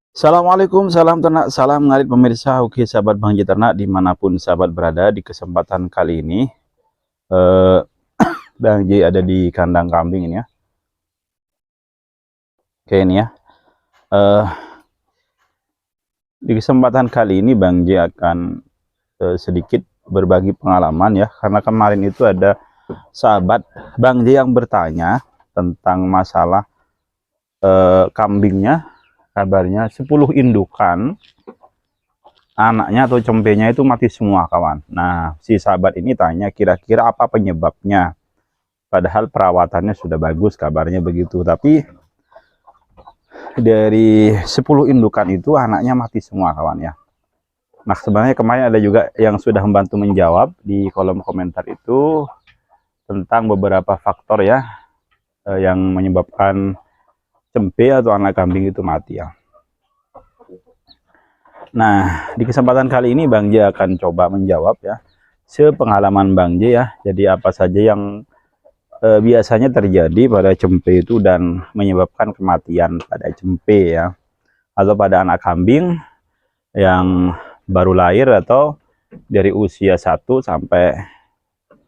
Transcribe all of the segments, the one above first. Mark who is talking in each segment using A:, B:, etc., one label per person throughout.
A: Assalamualaikum, salam ternak, salam ngarit pemirsa. Oke, sahabat Bang Ji Ternak dimanapun sahabat berada, di kesempatan kali ini eh, Bang Ji ada di kandang kambing ini ya. Oke, ini ya. Eh, di kesempatan kali ini Bang Ji akan sedikit berbagi pengalaman ya, karena kemarin itu ada sahabat Bang Ji yang bertanya tentang masalah kambingnya, kabarnya 10 indukan anaknya atau cempenya itu mati semua kawan. Nah, si sahabat ini tanya kira-kira apa penyebabnya. Padahal perawatannya sudah bagus, kabarnya begitu. Tapi dari 10 indukan itu anaknya mati semua kawan ya. Nah, sebenarnya kemarin ada juga yang sudah membantu menjawab di kolom komentar itu tentang beberapa faktor ya yang menyebabkan cempe atau anak kambing itu mati ya. Nah, di kesempatan kali ini Bang J akan coba menjawab ya sepengalaman Bang J ya. Jadi apa saja yang biasanya terjadi pada cempe itu dan menyebabkan kematian pada cempe ya, atau pada anak kambing yang baru lahir atau dari usia 1 sampai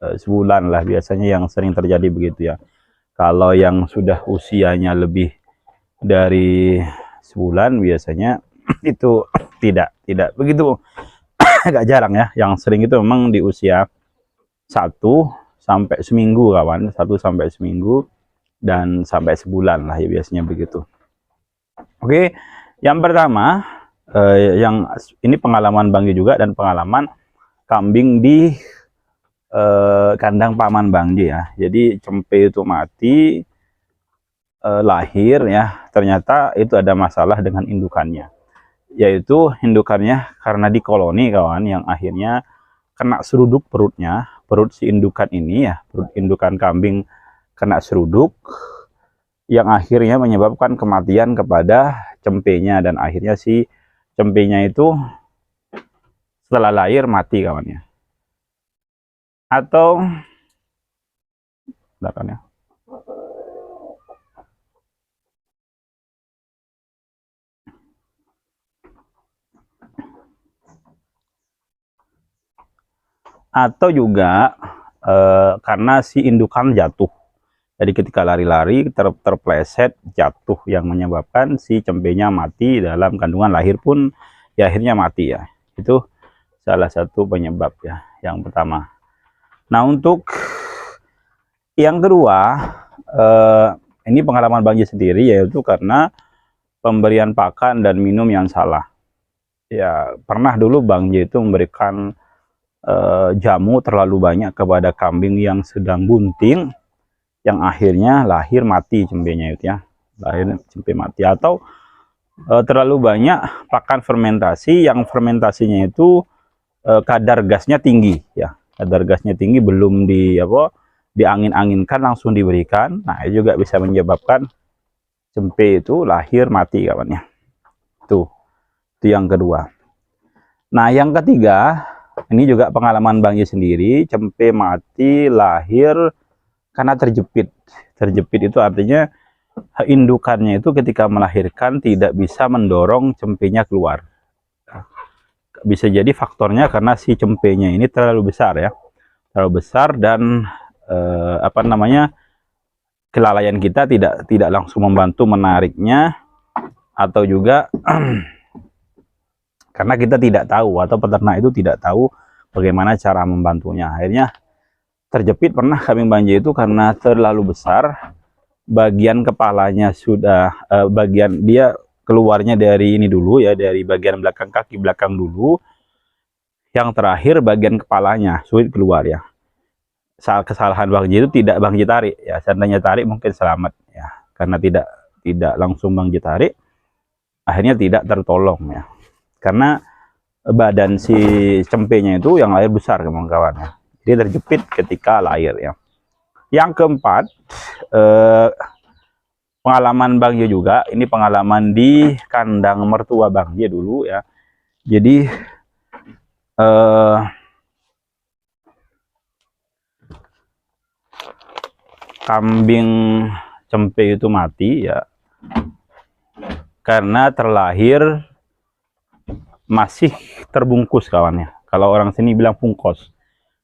A: sebulan lah biasanya yang sering terjadi begitu ya. Kalau yang sudah usianya lebih dari sebulan biasanya itu tidak begitu. Agak jarang ya, yang sering itu memang di usia 1 sampai seminggu kawan, 1 sampai seminggu dan sampai sebulan lah ya biasanya begitu. Oke, yang pertama yang ini pengalaman Bang juga dan pengalaman kambing di kandang paman Bang J ya. Jadi cempe itu mati lahir ya, ternyata itu ada masalah dengan indukannya. Yaitu indukannya karena di koloni kawan, yang akhirnya kena seruduk perutnya, perut si indukan ini ya, perut indukan kambing kena seruduk yang akhirnya menyebabkan kematian kepada cempenya, dan akhirnya si cempenya itu setelah lahir mati kawannya. Atau ya, atau juga karena si indukan jatuh. Jadi ketika lari-lari terpleset jatuh yang menyebabkan si cempenya mati dalam kandungan, lahir pun ya akhirnya mati ya. Itu salah satu penyebab ya, yang pertama. Nah, untuk yang kedua, ini pengalaman Bang Ji sendiri, yaitu karena pemberian pakan dan minum yang salah. Ya, pernah dulu Bang J itu memberikan jamu terlalu banyak kepada kambing yang sedang bunting, yang akhirnya lahir mati cempenya itu ya, lahir cempe mati. Atau terlalu banyak pakan fermentasi, yang fermentasinya itu kadar gasnya tinggi ya, kadar gasnya tinggi, belum diangin-anginkan langsung diberikan. Nah, itu juga bisa menyebabkan cempe itu lahir mati kawannya. Tuh, itu yang kedua. Nah, yang ketiga, ini juga pengalaman Bang J sendiri, cempe mati lahir karena terjepit. Terjepit itu artinya indukannya itu ketika melahirkan tidak bisa mendorong cempenya keluar. Bisa jadi faktornya karena si cempenya ini terlalu besar ya, terlalu besar, dan kelalaian kita tidak langsung membantu menariknya, atau juga karena kita tidak tahu, atau peternak itu tidak tahu bagaimana cara membantunya. Akhirnya terjepit. Pernah kambing Bang J itu karena terlalu besar, bagian kepalanya sudah bagian dia keluarnya dari ini dulu ya, dari bagian belakang kaki belakang dulu, yang terakhir bagian kepalanya sulit keluar ya. Kesalahan Bang J itu tidak Bang J tarik ya, seandainya tarik mungkin selamat ya, karena tidak langsung Bang J tarik, akhirnya tidak tertolong ya, karena badan si cempenya itu yang lahir besar kawan-kawan ya, dia terjepit ketika lahir ya. Yang keempat, pengalaman Bang J juga, ini pengalaman di kandang mertua Bang J dulu ya. Jadi kambing cempe itu mati ya, karena terlahir masih terbungkus kawannya. Kalau orang sini bilang pungkos.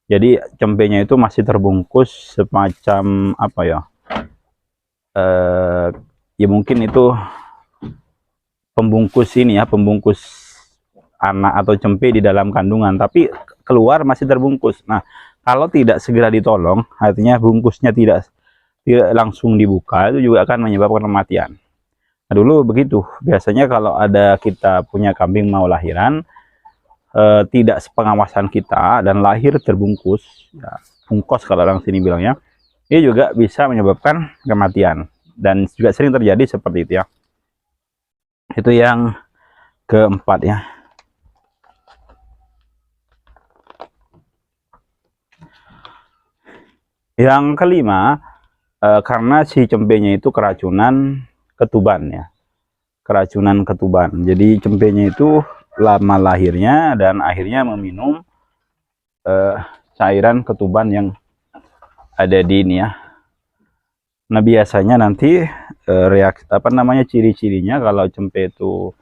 A: Jadi cempenya itu masih terbungkus semacam apa ya? Ya mungkin itu pembungkus ini ya, pembungkus anak atau cempe di dalam kandungan, tapi keluar masih terbungkus. Nah, kalau tidak segera ditolong, artinya bungkusnya tidak langsung dibuka, itu juga akan menyebabkan kematian. Nah, dulu begitu. Biasanya kalau ada kita punya kambing mau lahiran, tidak sepengawasan kita dan lahir terbungkus, ya, pungkos kalau orang sini bilangnya, ini juga bisa menyebabkan kematian dan juga sering terjadi seperti itu ya. Itu yang keempat ya. Yang kelima, karena si cempenya itu keracunan ketuban ya, keracunan ketuban. Jadi cempenya itu lama lahirnya dan akhirnya meminum cairan ketuban yang ada di ini ya. Nah, biasanya nanti reaksi apa namanya, ciri-cirinya kalau cempe itu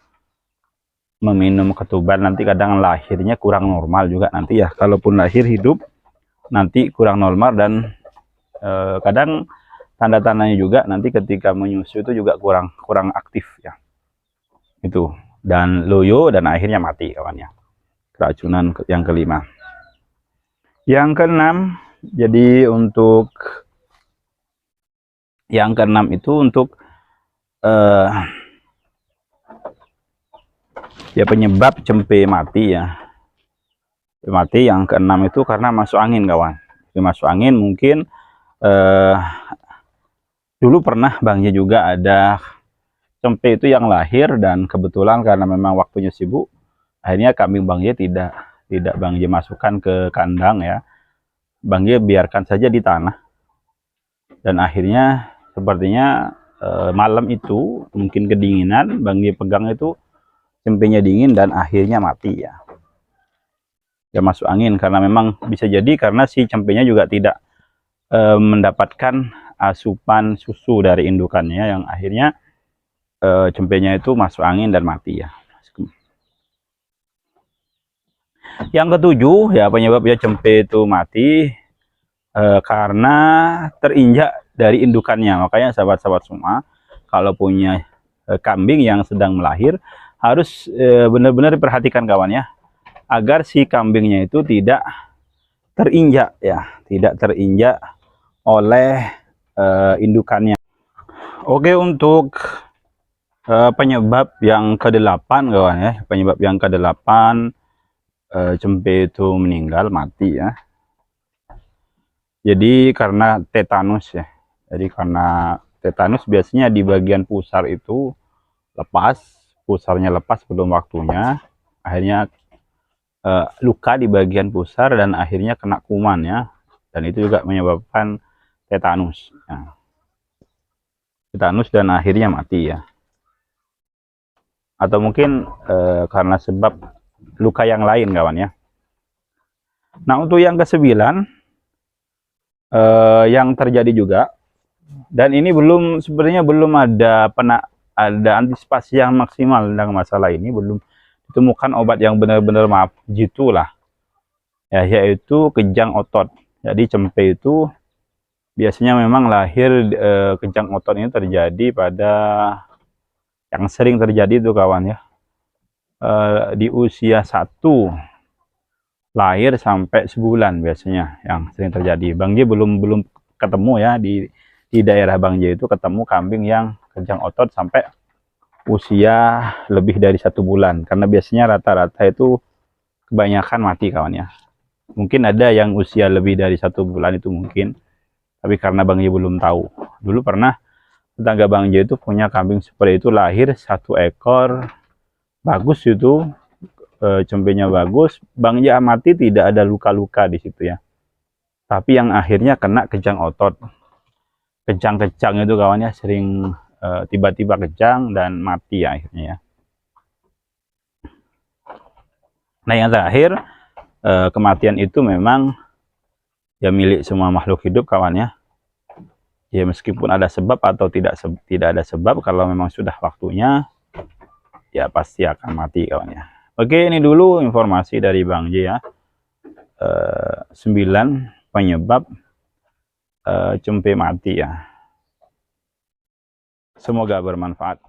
A: meminum ketuban, nanti kadang lahirnya kurang normal juga nanti ya. Kalaupun lahir hidup, nanti kurang normal dan kadang tanda-tandanya juga nanti ketika menyusui itu juga kurang aktif ya. Itu, dan loyo dan akhirnya mati kawannya. Keracunan yang kelima. Yang keenam, jadi untuk yang keenam itu untuk ya penyebab cempe mati ya. Mati yang keenam itu karena masuk angin kawan. Masuk angin mungkin dulu pernah Bang J juga ada cempe itu yang lahir dan kebetulan karena memang waktunya sibuk, akhirnya kambing Bang J tidak Bang J masukkan ke kandang ya. Bang J biarkan saja di tanah. Dan akhirnya sepertinya malam itu mungkin kedinginan, Bang J pegang itu cempenya dingin dan akhirnya mati ya. Ya masuk angin karena memang bisa jadi karena si cempenya juga tidak mendapatkan asupan susu dari indukannya yang akhirnya cempenya itu masuk angin dan mati ya. Yang ketujuh ya, penyebabnya cempe itu mati karena terinjak dari indukannya. Makanya sahabat-sahabat semua, kalau punya kambing yang sedang melahir, harus benar-benar diperhatikan kawan ya, agar si kambingnya itu tidak terinjak ya, tidak terinjak oleh indukannya. Oke, untuk penyebab yang ke-8 kawan ya, penyebab yang ke-8 cempe itu meninggal mati ya. Jadi karena tetanus ya. Jadi karena tetanus biasanya di bagian pusar itu lepas, pusarnya lepas belum waktunya, akhirnya luka di bagian pusar dan akhirnya kena kuman ya. Dan itu juga menyebabkan tetanus ya. Tetanus dan akhirnya mati ya. Atau mungkin karena sebab luka yang lain kawan ya. Nah, untuk yang ke-9 yang terjadi juga, dan ini sebenarnya belum ada antisipasi yang maksimal tentang masalah ini, belum ditemukan obat yang benar-benar jitu lah ya, yaitu kejang otot. Jadi cempe itu biasanya memang lahir kejang otot ini terjadi pada, yang sering terjadi itu kawan ya, di usia 1 lahir sampai sebulan biasanya yang sering terjadi. Bang J belum ketemu ya di daerah Bang J itu ketemu kambing yang kejang otot sampai usia lebih dari 1 bulan, karena biasanya rata-rata itu kebanyakan mati kawan ya. Mungkin ada yang usia lebih dari 1 bulan itu mungkin, tapi karena Bang J belum tahu. Dulu pernah tetangga Bang J itu punya kambing seperti itu, lahir 1 ekor bagus itu, cempenya bagus, Bang J amati tidak ada luka-luka di situ ya, tapi yang akhirnya kena kejang otot. Kejang-kejang itu kawannya sering tiba-tiba kejang dan mati ya akhirnya ya. Nah, yang terakhir, kematian itu memang ya milik semua makhluk hidup kawan ya. Ya meskipun ada sebab atau tidak ada sebab, kalau memang sudah waktunya ya pasti akan mati kawan ya. Oke, ini dulu informasi dari Bang J ya. 9 penyebab cempe mati ya. Semoga bermanfaat.